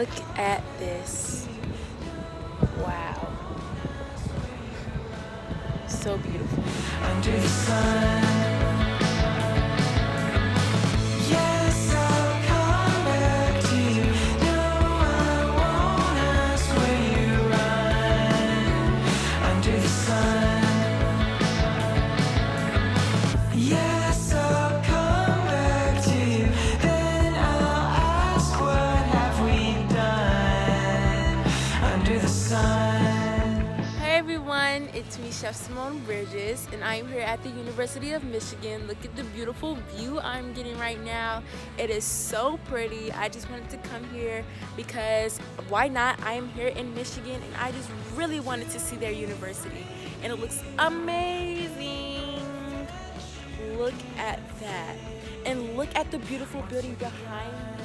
Look at this. Wow. So beautiful. Under the sun. Yes, I'll come back to you. No, I won't ask where you run. Under the sun. Yes, I'll come back to you. Then I'll ask, what have we done under the sun? Hey everyone, it's me, Chef Simone and I'm here at the University of Michigan. Look at the beautiful view I'm getting right now. It is so pretty. I just wanted to come here because why not? I am here in Michigan and I just really wanted to see their university. And it looks amazing. Look at that. And look at the beautiful building behind me.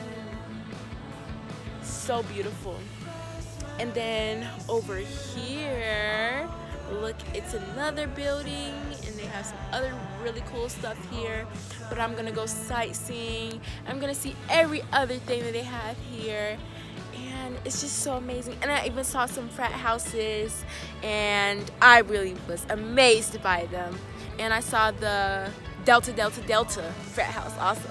So beautiful. And then over here, look, it's another building and they have some other really cool stuff here. But I'm gonna go sightseeing. I'm gonna see every other thing that they have here. And it's just so amazing. And I even saw some frat houses and I really was amazed by them. And I saw the Delta frat house also.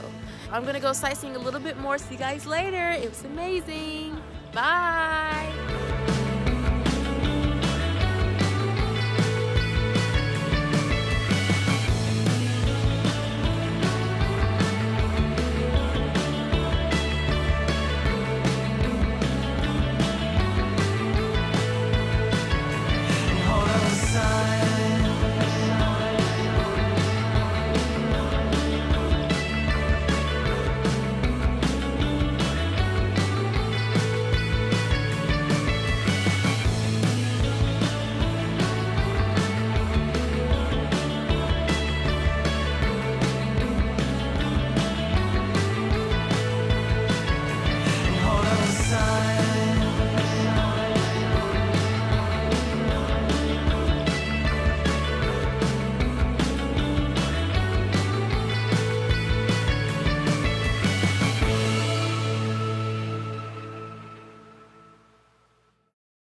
I'm gonna go sightseeing a little bit more. See you guys later. It was amazing. Bye.